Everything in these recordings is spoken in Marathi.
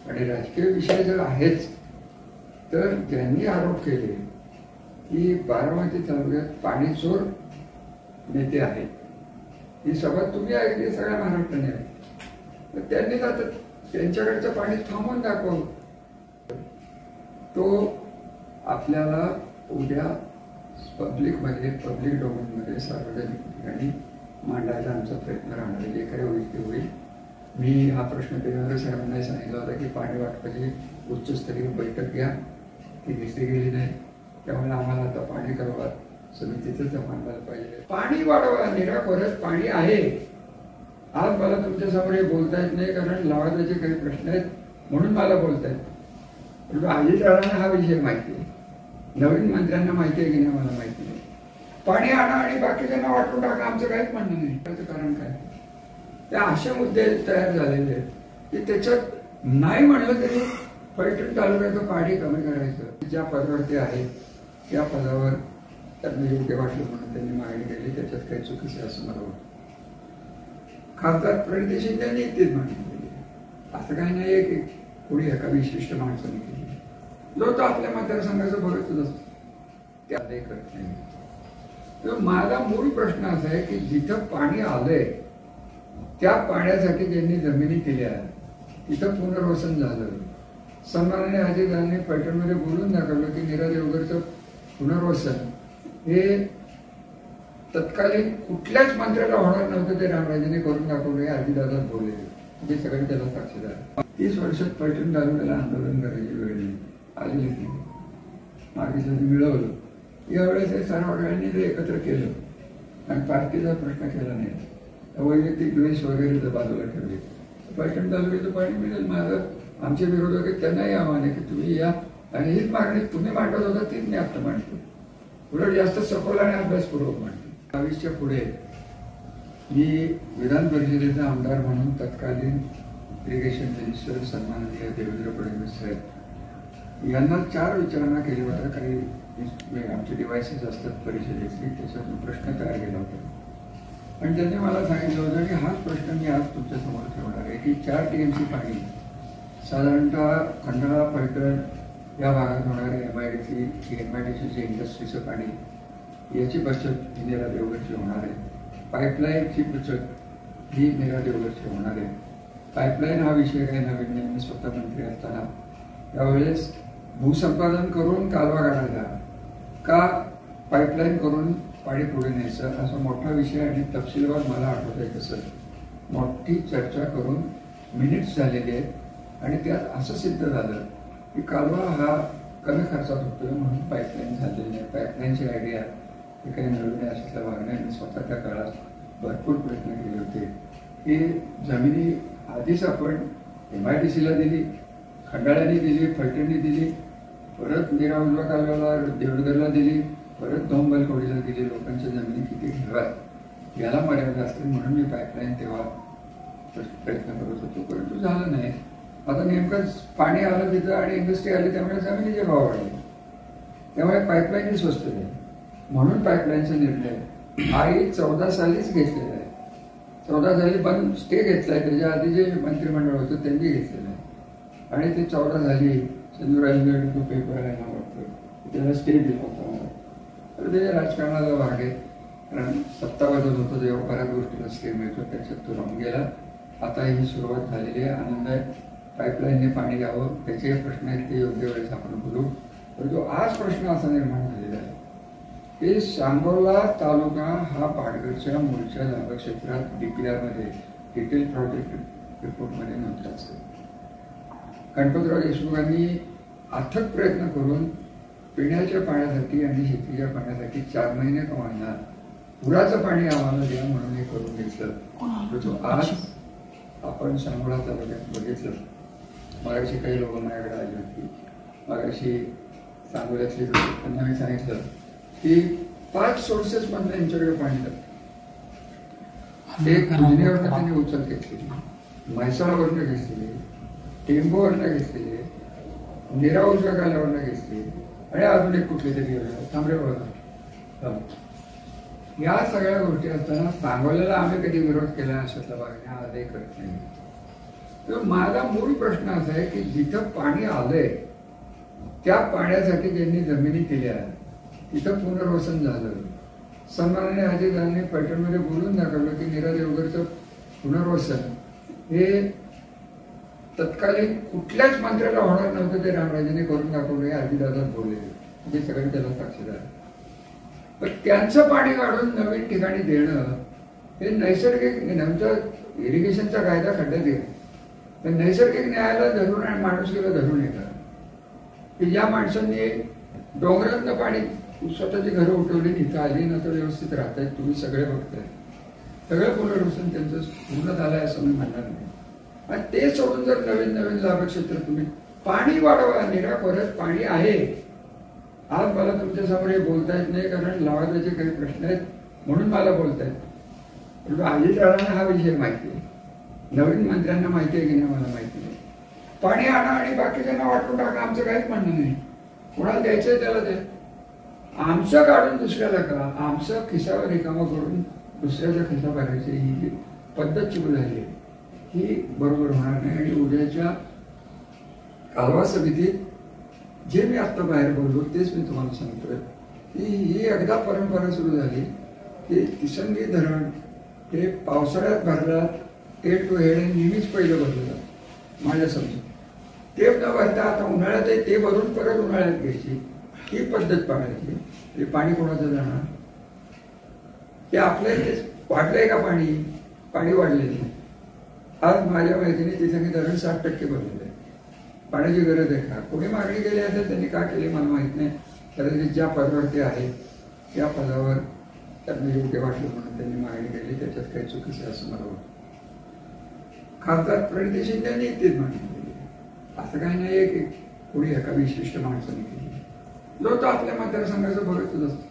आणि राजकीय विषय जर आहेच तर ज्यांनी आरोप केले की बारामती तालुक्यात पाणी चोर नेते आहेत, ही सभा तुम्ही ऐकली, सगळ्या महाराष्ट्राने ऐकली, तर त्यांनी आता त्यांच्याकडचं पाणी थांबवून दाखवलं. तो आपल्याला उद्या पब्लिकमध्ये, पब्लिक डोमेनमध्ये, सार्वजनिक ठिकाणी मांडायचा आमचा प्रयत्न राहणार आहे. जे काही होईल ते होईल. मी हा प्रश्न देवेंद्र साहेबांनाही सांगितला होता की पाणी वाटपाची उच्चस्तरीय बैठक घ्या, ती घेतली गेली नाही. त्यामुळे आम्हाला आता पाणी करवा समितीच मांडायला पाहिजे. पाणी वाढवा, निराकोरच पाणी आहे. आज मला तुमच्या समोर हे बोलता येत नाही कारण लवादाचे काही प्रश्न आहेत म्हणून मला बोलता येत. परंतु अजितदादांना हा विषय माहिती आहे, नवीन मंत्र्यांना माहिती आहे की नाही मला माहिती नाही. पाणी आणा आणि बाकीच्यांना वाटून टाका, आमचं काहीच म्हणणं नाही. त्याचं कारण काय? त्या अशा मुद्दे तयार झालेले आहेत की त्याच्यात नाही म्हणलं तरी पैठण तालुक्याचं पाणी कमी करायचं. ज्या पदावर ते आहेत त्या पदावर त्यांना योग्य वाटलं म्हणून त्यांनी मागणी केली, त्याच्यात काही चुकीचं असं मला वाटतं. खासदार प्रणिती शिंदेनी तेच मागणी केली. असं काही नाही की कोणी एका विशिष्ट माणसाने केली. जो तो आपल्या मतदारसंघाचं बघतच असतो, त्यालाही करत नाही. तर माझा मूळ प्रश्न असा आहे की जिथं पाणी आलंय त्या पाण्यासाठी ज्यांनी जमिनी केल्या तिथं पुनर्वसन झालं. सन्माननीय अजितदादांनी पैठणमध्ये बोलून दाखवलं की नीरा देवगरचं पुनर्वसन हे तत्कालीन कुठल्याच मंत्र्याला होणार नव्हतं, ते रामराजेने करून दाखवलं. अजितदादा बोलले, ते सगळे त्याला साक्षीदार. 30 वर्षात पैठण तालुक्याला आंदोलन करायची वेळ नाही आलेली नाही. मागे मिळवलं. यावेळेस हे सर्वांनी ते एकत्र केलं आणि पार्टीचा प्रश्न केला नाही. वैयक्तिक द्वेष वगैरे बाजूला ठेवले. पैठण तालुक्याचं पाणी मिळेल. माझं आमचे विरोधक आहेत त्यांनाही आव्हान आहे की तुम्ही या आणि हीच मागणी तुम्ही मांडत होता तीच मी आता मांडतो. उलट जास्त सखोल आणि अभ्यासपूर्वक मांडतो. 22च्या पुढे मी विधान परिषदेचा आमदार म्हणून तत्कालीन इरिगेशन मिनिस्टर सन्माननीय देवेंद्र फडणवीस साहेब यांना 4 विचारणा केली होत्या. काही आमचे डिव्हायसेस असतात परिषदेचे, त्याच्यातून प्रश्न तयार केला होता आणि त्यांनी मला सांगितलं होतं की हाच प्रश्न मी आज तुमच्या समोर ठेवणार आहे की 4 TMC पाणी साधारणतः खंडाळा, पैठण या भागात होणारे MIDC, MIDCचे इंडस्ट्रीचं पाणी याची बचत ही नीरा देवगरची होणार आहे. पाईपलाईनची बचत ही नीरा देवगरची होणार आहे. पाईपलाईन हा विषय काही नवीन नाही. मी स्वतः मंत्री असताना त्यावेळेस भूसंपादन करून कालवा काढायचा का पाईपलाईन करून पाणी पुढे न्यायचं असा मोठा विषय आणि तपशीलवार मला आठवत आहे. तसं मोठी चर्चा करून मिनिट्स झालेले आहेत आणि त्यात असं सिद्ध झालं की कालवा हा कमी खर्चात होतोय म्हणून पाईपलाईन झालेली नाही. पाईपलाईनची आयडिया हे काही नवीन अशातल्या भाग नाही. मी स्वतः त्या काळात भरपूर प्रयत्न केले होते की जमिनी आधीच आपण MIDCला दिली, खंडाळ्याने दिली, पैठणनी दिली, परत नीरा उजवा कालव्याला देवगरला दिली, परत दोंबलकोडीला दिली. लोकांच्या जमिनी किती घ्याव्यात याला मर्यादा असते म्हणून मी पाईपलाईन तेव्हा प्रयत्न करत होतो, परंतु झालं नाही. आता नेमकंच पाणी आलं तिथं आणि इंडस्ट्री आली त्यामुळे जमिनीचे भाव वाढले, त्यामुळे पाईपलाईनही स्वस्त नाही म्हणून पाईपलाईनचा निर्णय हाही 14 सालीच घेतलेला आहे. 14 साली पण स्टे घेतलाय. त्याच्या आधी जे मंत्रिमंडळ होतं त्यांनी घेतलेलं आहे आणि ते 14 झाली. संजूराज तो पेपर आहे ना वाटतं, त्याला स्टे दिला होता. तर ते राजकारणाला भाग आहे कारण सत्ता बदल होतो तेव्हा बऱ्याच गोष्टीला स्टे मिळतो, त्याच्यात तो राहून गेला. आता ही सुरुवात झालेली आहे. आनंद आहे. पाईपलाईनने पाणी द्यावं त्याचे प्रश्न आहेत ते योग्य वेळेस आपण बोलू. परंतु आज प्रश्न असा निर्माण झालेला आहे की सांगोला तालुका हा पाटगडच्या मूळच्या जागा क्षेत्रात DPR मध्ये डिटेल प्रोजेक्ट रिपोर्टमध्ये नव्हताच. गणपतराव देशमुखांनी अथक प्रयत्न करून पिण्याच्या पाण्यासाठी आणि शेतीच्या पाण्यासाठी 4 महिने कमावणार पुराचं पाणी आम्हाला द्या म्हणून हे करून घेतलं. आज आपण सांगोला तालुक्यात बघितलं. मगाशी काही लोक माझ्याकडे आली होती. मगाशी सांगोल्यातले त्यांना मी सांगितलं की 5 सोर्सेस मधनं यांच्याकडे पाणी लागतं. एक उजनीवरनं त्यांनी उचल घेतलेली, म्हैसाळवरनं घेतलेली, टेंबोवरनं घेतलेली, नीरा उजव्या कालव्यावरनं घेतली आणि अजून एक कुठली तरी थांबरे बघा. या सगळ्या गोष्टी असताना सांगोल्याला आम्ही कधी विरोध केला अशातला भाग आजही करत नाही. तर माझा मूळ प्रश्न असा आहे की जिथं पाणी आलंय त्या पाण्यासाठी ज्यांनी जमिनी केल्या तिथं पुनर्वसन झालं. सन्माननीय अजितदादांनी पैठणमध्ये बोलून दाखवलं की नीरा देवगरचं पुनर्वसन हे तत्कालीन कुठल्याच मंत्र्याला होणार नव्हतं, ते रामराजेने करून दाखवलं. हे अजितदादा बोलले, हे सगळे त्याला साक्षीदार. पण त्यांचं पाणी काढून नवीन ठिकाणी देणं हे नैसर्गिक आमचं इरिगेशनचा कायदा खड्ड्यात गेला. तर नैसर्गिक न्यायाला धरून आणि माणुसकीला धरून येतात की ज्या माणसांनी डोंगरातनं पाणी स्वतःची घरं उठवली, इथं आली ना तर व्यवस्थित राहतायत, तुम्ही सगळे बघताय. सगळं पुनर्वसन त्यांचं पूर्ण झालंय असं मी म्हणणार नाही. आणि ते सोडून जर नवीन नवीन लाभक्षेत्र तुम्ही पाणी वाढवा. नीरा खोऱ्यात पाणी आहे. आज मला तुमच्या समोर हे बोलता येत नाही कारण लवादाचे काही प्रश्न आहेत म्हणून मला बोलतायत. पण अजितदादांना हा विषय माहिती आहे, नवीन मंत्र्यांना माहिती आहे की नाही मला माहिती नाही. पाणी आणा आणि बाकीच्यांना वाटून टाका, आमचं काहीच म्हणणं नाही. कोणाला द्यायचंय त्याला द्या. आमचं काढून दुसऱ्याला का, आमचं खिसावर रिकामं करून दुसऱ्याचा खिसा भरायची ही जी पद्धत सुरू झाली आहे ही बरोबर होणार नाही. आणि उद्याच्या कालवा समितीत जे मी आत्ता बाहेर बोललो तेच मी तुम्हाला सांगतोय की ही एकदा परंपरा सुरू झाली की तिसंगी धरण हे पावसाळ्यात भरलात हेड टू हेड नेहमीच पहिलं भरलं जातं माझ्या समजून. ते न भरता आता उन्हाळ्यात आहे ते भरून परत उन्हाळ्यात घ्यायची ही पद्धत पाळायची. हे पाणी कोणाचं जाणार की आपल्या इथेच वाढलंय का पाणी, पाणी वाढलेलं नाही. आज माझ्या माहितीने तिसंगी धरण 60% भरलेलं आहे. पाण्याची गरज आहे का, कोणी मागणी केली असेल त्यांनी का केली मला माहित नाही. कदाचित ज्या पदावर ते आहेत त्या पदावर त्यांना योग्य वाटलं म्हणून त्यांनी मागणी केली, त्याच्यात काही चुकीचं असं मला वाटतं. खासदार प्रणिती शिंदेनी तेच मागणी केली. असं काही नाही की कोणी एका विशिष्ट माणसाने केली. जो तो आपल्या मतदारसंघाचं बघतच असतो.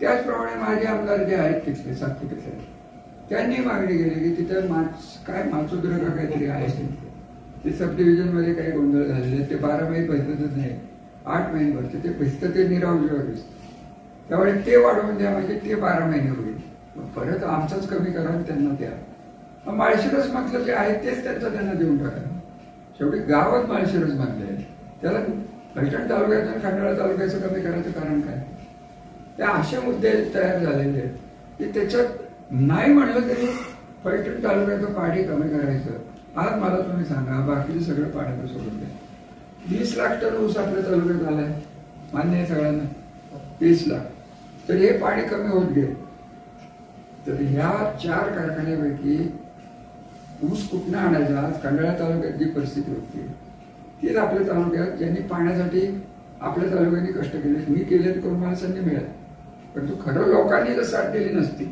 त्याचप्रमाणे माझे आमदार जे आहेत तिथले सातपुतेचे त्यांनी मागणी केली की तिथं काय माचुद्र का काहीतरी आहे ते सब डिव्हिजन मध्ये काही गोंधळ झालेले, ते 12 महिने भरतच नाही, 8 महिने भरते. ते भिजतं ते निरावजीवर भिजतं. त्यामुळे ते वाढवून द्या म्हणजे ते 12 महिने होईल. परत आमचाच कमी करा त्यांना द्या. मग माळशिरस म्हटलं जे आहे तेच त्यांना देऊन टाका. शेवटी गावात माळशिरस बांधले, त्याला पैठण तालुक्यात आणि खंडाळा तालुक्याचं कमी करायचं कारण काय. त्या अशा मुद्दे तयार झालेले आहेत की त्याच्यात नाही म्हणलं तरी पैठण तालुक्याचं पाणी कमी करायचं. आज मला तुम्ही सांगा बाकीचं सगळं पाण्याचं सोडून द्या. 20 लाख टन ऊस आपल्या तालुक्यात आलाय, मान्य आहे सगळ्यांना, 20 लाख. तर हे पाणी कमी होत गेलं. तर ह्या 4 कारखान्यापैकी ऊस कुठनं आणायचा. आज खंडाळा तालुक्यात जी परिस्थिती होती तीच आपल्या तालुक्यात ज्यांनी पाण्यासाठी आपल्या तालुक्यांनी कष्ट केले, मी केले करून मला संधी मिळाली. पण तू खरं लोकांनी जर साथ दिली नसती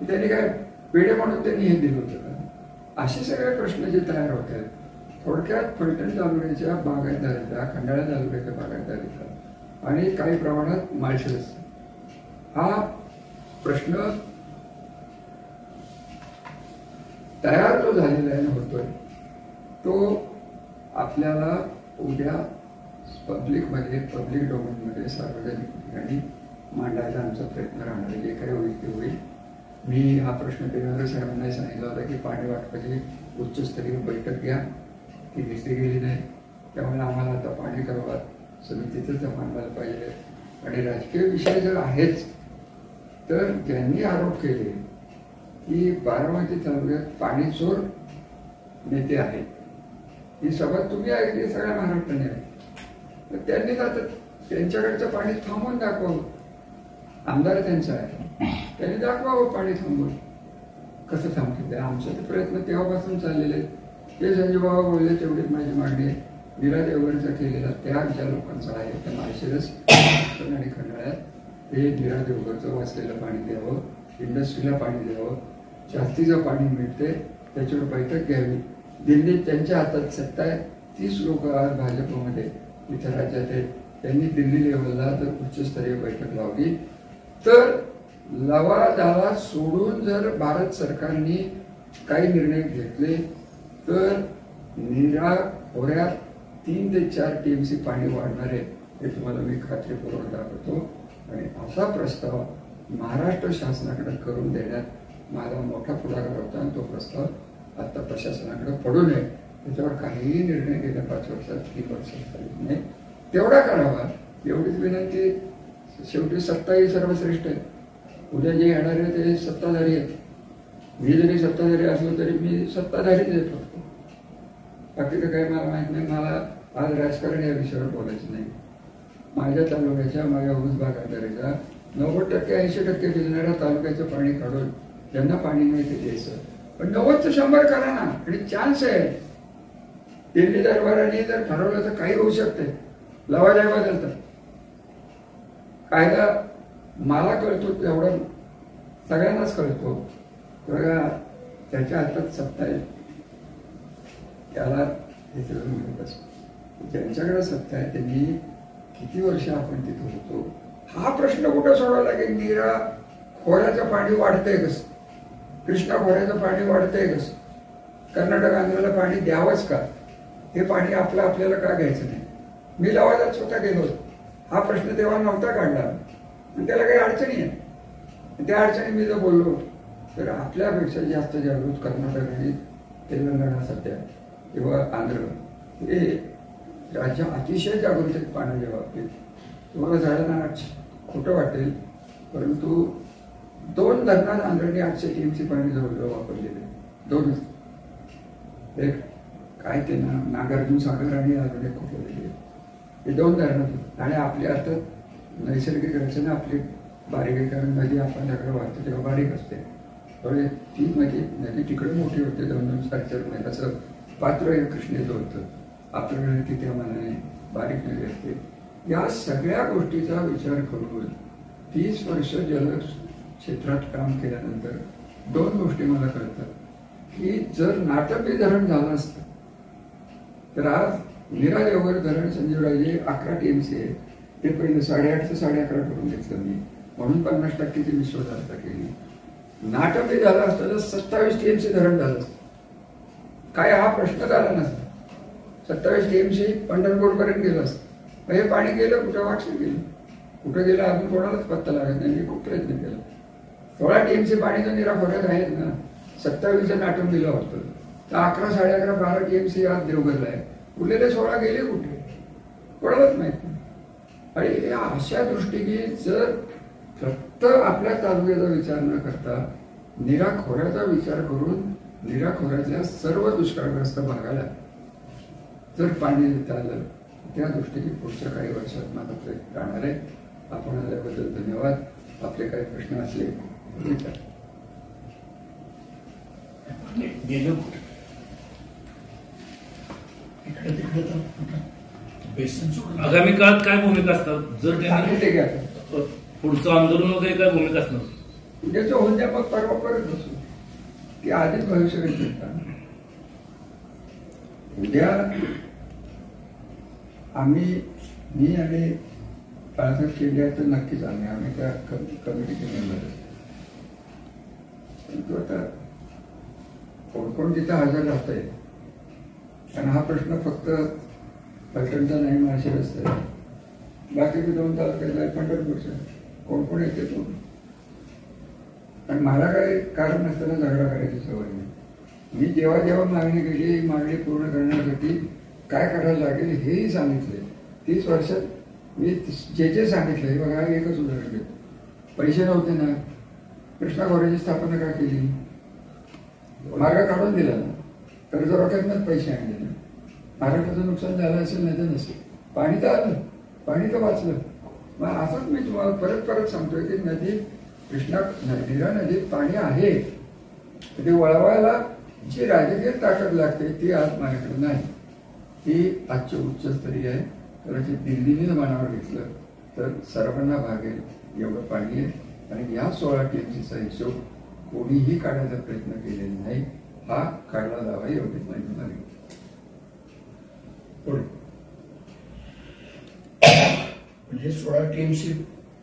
त्यांनी काय पेढे म्हणून त्यांनी हे दिलं होतं का. असे सगळे प्रश्न जे तयार होत आहेत. थोडक्यात फलटण तालुक्याच्या बागायतदारीचा, खंडाळा तालुक्याच्या बागायतदारीचा आणि काही प्रमाणात माळशिरस हा प्रश्न तयार जो झालेला आहे होतोय तो आपल्याला उद्या पब्लिक डोमेनमध्ये सार्वजनिक ठिकाणी मांडायचा आमचा प्रयत्न राहणार आहे. जे काही होईल ते होईल. मी हा प्रश्न देवेंद्र साहेबांना सांगितला होता की पाणी वाटपाची उच्चस्तरीय बैठक घ्या, ती घेतली गेली नाही. त्यामुळे आम्हाला आता पाणी कवायत समितीतच मांडायला पाहिजे. आणि राजकीय विषय जर आहेच तर ज्यांनी आरोप केले की बारामती तालुक्यात पाणी चोर नेते आहेत, ही सभा तुम्ही ऐकली सगळ्या महाराष्ट्राने आहे, तर त्यांनी जातात त्यांच्याकडचं पाणी थांबवून दाखवावं. आमदार त्यांचा आहे, त्यांनी दाखवावं पाणी थांबवून. कसं थांबते आमचे ते प्रयत्न तेव्हापासून चाललेले आहेत. ते संजय बाबा बोलले तेवढीच माझी मागणी आहे. नीरा देवगरचा केलेला त्याग ज्या लोकांचा आहे त्या माळशिरस आणि खंडाळ्यात हे नीरा देवगरचं वाचलेलं पाणी द्यावं, इंडस्ट्रीला पाणी द्यावं, जास्तीचं पाणी मिळते त्याच्यावर बैठक घ्यावी. दिल्लीत त्यांच्या हातात सत्ता आहे. 30 लोक आज भाजपमध्ये इथं राज्यात आहेत. त्यांनी दिल्ली लेवलला जर उच्चस्तरीय बैठक लावली तर लवादाला सोडून जर भारत सरकारने काही निर्णय घेतले तर नीरा खोऱ्यात 3 ते 4 TMC पाणी वाढणार आहे हे तुम्हाला मी खात्रीपूर्वक दाखवतो. आणि असा प्रस्ताव महाराष्ट्र शासनाकडे करून देण्यात माझा मोठा पुढाकार होता आणि तो प्रस्ताव आता प्रशासनाकडे पडू नये, त्याच्यावर काहीही निर्णय गेल्या 5 वर्षात 3 वर्षात झालेला नाही, तेवढा करावा एवढीच विनंती. शेवटी सत्ता ही सर्वश्रेष्ठ आहे. उद्या जे येणार आहे ते सत्ताधारी आहेत. मी जरी सत्ताधारी असलो तरी मी सत्ताधारीच येत होतो. बाकीचं काही मला माहित नाही. मला आज राजकारण या विषयावर बोलायचं नाही. माझ्या तालुक्याच्या, माझ्या ऊस बागायतदारीचा 90% 80% भिजणाऱ्या तालुक्याचं पाणी काढून ज्यांना पाणी नाही ते द्यायचं. पण 90चं 100 करा ना. आणि चान्स आहे. दिल्ली दरबाराने जर ठरवलं तर काही होऊ शकते. लवाजाय बदलतात. कायदा मला कळतो तेवढं सगळ्यांनाच कळतो. बघा, त्याच्या हातात सत्ता आहे, त्याला हे सगळं मिळत असतं. ज्यांच्याकडे सत्ता आहे त्यांनी किती वर्ष आपण तिथे होतो हा प्रश्न कुठं सोडवला की नीरा खोऱ्याचं पाणी वाढतंय कसं, कृष्णा खोऱ्याचं पाणी वाढतंय कसं, कर्नाटक आंध्राला पाणी द्यावंच का, हे पाणी आपल्याला का घ्यायचं नाही. मी लवाजात स्वतः गेलो. हा प्रश्न तेव्हा नव्हता काढला आणि त्याला काही अडचणी आहे. त्या अडचणी मी जर बोललो तर आपल्यापेक्षा जास्त जागृत कर्नाटक आणि तेलंगणा सध्या किंवा आंध्र हे राज्य अतिशय जागृत आहेत पाण्याच्या बाबतीत. तुम्हाला झाडांना खोटं वाटेल परंतु 2 धरणात आंध्राने 800 TMC पाणी जवळजवळ वापरलेले. 2च. एक काय ते नागार्जुन सागर आणि अजून एक कुठले हे 2 धरणात. आणि आपली अर्थात नैसर्गिक रचना आपली बारीक आहे, कारण नदी आपल्याकडे वाहते तेव्हा बारीक असते. त्यामुळे ती नदी तिकडे मोठी होते. 2-2, 4-4 मैल असं पात्र हे कृष्णेचं होतं. आपल्याकडे ती त्या मनाने बारीक नदी असते. या सगळ्या गोष्टीचा विचार करून 30 वर्ष जल क्षेत्रात काम केल्यानंतर 2 गोष्टी मला कळतात की जर नाटबी धरण झालं असतं तर आज नीरा देवघर धरण संजीवराजे 11 TMC आहे. ते पहिलं 8.5चं 11.5 करून घेतलं मी, म्हणून 50%ची विश्वासार्हता केली. नाटबी झालं असतं तर 27 TMC धरण झालं असतं. काय हा प्रश्न झाला नसता. 27 TMC पंढरपूर पर्यंत गेलं असतं. हे पाणी गेलं कुठं, वाटलं गेलं कुठं गेलं अजून कोणालाच पत्ता लागत नाही. मी खूप प्रयत्न केला. 16 TMC पाणी तर नीरा खोऱ्यात आहेत ना. 27चं नाटक दिलं होतं तर 11, 11.5, 12 TMC आज देवघरला आहे. उरलेले 16 गेले कुठे कोणालाच माहित नाही. आणि अशा दृष्टीने जर फक्त आपल्या तालुक्याचा विचार न करता नीरा खोऱ्याचा विचार करून नीरा खोऱ्यातल्या सर्व दुष्काळग्रस्त भागाला जर पाणी देता आलं त्या दृष्टीने पुढच्या काही वर्षात माझा प्रयत्न राहणार आहे. आपण आल्याबद्दल धन्यवाद. आपले काही प्रश्न असले आगामी काळात काय भूमिका असतात जर त्यांनी पुढचं आंदोलन वगैरे काय भूमिका असणार उद्याचं होऊन द्या मग परवा परत बसू की आधीच भविष्य उद्या मी आणि बाळासाहेब शेंडे तर नक्कीच आम्ही त्या कमिटीचे मेंबर आहे. परंतु आता कोण तिथं हजर राहत आहे कारण हा प्रश्न फक्त फलटणचा नाही, माळशिरसचा आहे. बाकीचे 2 तालुक्याचा आहे, पंढरपूरचा. कोण येते तो. आणि मला काही कारण नसताना झगडा करायची सवय नाही. मी जेव्हा मागणी केली मागणी पूर्ण करण्यासाठी काय करायला लागेल हेही सांगितले. 30 वर्षात मी जे सांगितलंय बघा एकच उदाहरण देतो. पैसे नव्हते ना, कृष्णा खोऱ्याची स्थापना का केली, मार्ग काढून दिला ना, कर्ज रोख्यातूनच पैसे आणले ना. महाराष्ट्राचं नुकसान झालं असेल नाही तर नसेल. पाणी तर आलं, पाणी तर वाचलं. मग असंच मी तुम्हाला परत सांगतोय की नदी नीरा नदीत पाणी आहे. ते वळवायला जी राजकीय ताकद लागते ती आज माझ्याकडे नाही. ही आजची उच्चस्तरीय आहे. कदाचित दिल्लीने मनावर घेतलं तर सर्वांना भागेल एवढं पाणी आहे. आणि या 16 TMCचा हिशोब कोणीही काढायचा प्रयत्न केलेला नाही. हा काढला जावा एवढीच माहिती नाही. म्हणजे 16 TMC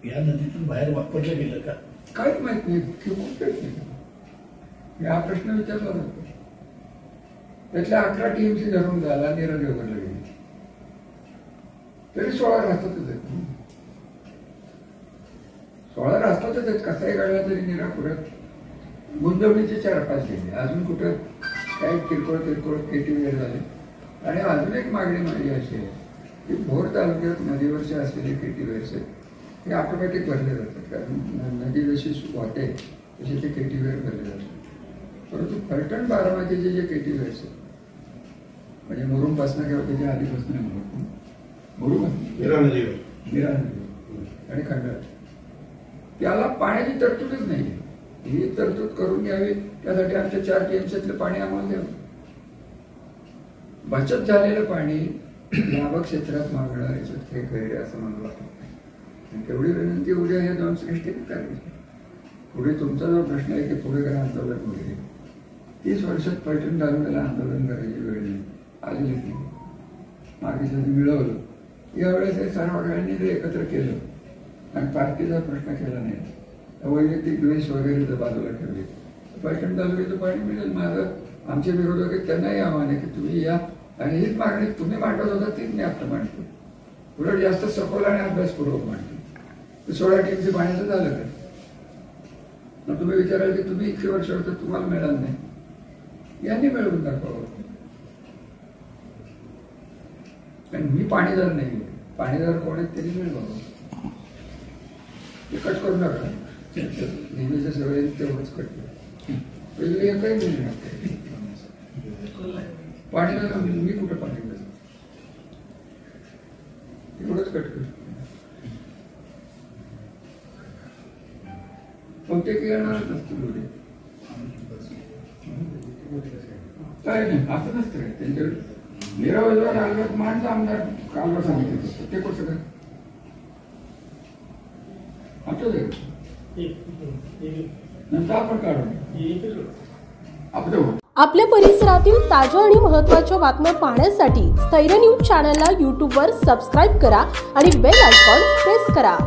या नदीतून बाहेर वापरलं गेलं का काहीच माहित नाही. हा प्रश्न विचारला जातो. त्यातल्या 11 TMC धरून झाला नीरा देवघरला गेली तरी 16 राहतातच आहेत. 16 राहतातच आहेत. कसाही काढला तरी नीरा खोऱ्यात गुंतवणुकीचे 4-5 गेले. अजून कुठं काही किरकोळ केटीवेर झाले. आणि अजून एक मागणी माझी अशी आहे की भोर तालुक्यात नदीवरचे असलेले केटीवेर्स आहेत हे ऑटोमॅटिक भरले जातात, कारण नदी जशी वाहते तसे ते केटीवेर भरले जातात. परंतु फलटण बारामतीचे जे केटीवेर्स आहेत म्हणजे मुरुमपासून किंवा त्याच्या आधीपासून मुरुम आणि खंडाळा त्याला पाण्याची तरतूदच नाही. ही तरतूद करून घ्यावी, त्यासाठी आमच्या 4 TMCतलं पाणी आम्हाला द्यावं. बचत झालेलं पाणी लाभक क्षेत्रात मागणं याच्यात काही गैर आहे असं मला वाटतं. तेवढी विनंती उद्या या 2 सृष्टी करायची. पुढे तुमचा जो प्रश्न आहे की पुढे काय आंदोलन वगैरे 30 वर्षात फलटण तालुक्याला आंदोलन करायची वेळ नाही आलेली नाही. मागे जरी मिळवलं यावेळेस हे सर्वांनी जर एकत्र केलं आणि पार्टीचा प्रश्न केला नाही, वैयक्तिक द्वेष वगैरे जर बाजूला ठेवले फलटण तालुक्याचं पाणी मिळेल. माझं आमचे विरोधक आहेत त्यांनाही आव्हान आहे की तुम्ही या आणि हीच मागणी तुम्ही मांडत होता तीच मी आता मांडतो. उलट जास्त सखोल आणि अभ्यासपूर्वक मांडतो. 16 TMC पाण्याचं झालं का? मग तुम्ही विचाराल की तुम्ही 100 वर्ष होतं तुम्हाला मिळालं नाही, यांनी मिळवून दाखवावं. कारण मी पाणीदार नाही, पाणीदार कोण आहेत तरी मिळवावं. ते कट करू नका, नेहमीच्या सवयी तेवढंच कट करू. वेगळी काही मिळू नका. पाणीदार मी कुठं पाणीदार एवढंच कट करू. बहुतेक येणारच नसतील उद्या. काय नाही असं नसतं काय त्यांच्याकडे निरावजार आलं माणसं आमदार कालवर सांगितलं होतं ते कसं काय नंतर आपण काढू आपलं. आपल्या परिसरातील ताज्या आणि महत्त्वाच्या बातम्या पाहण्यासाठी स्थैर्य न्यूज चॅनलला YouTubeवर सबस्क्राईब करा आणि बेल आयकॉन प्रेस करा.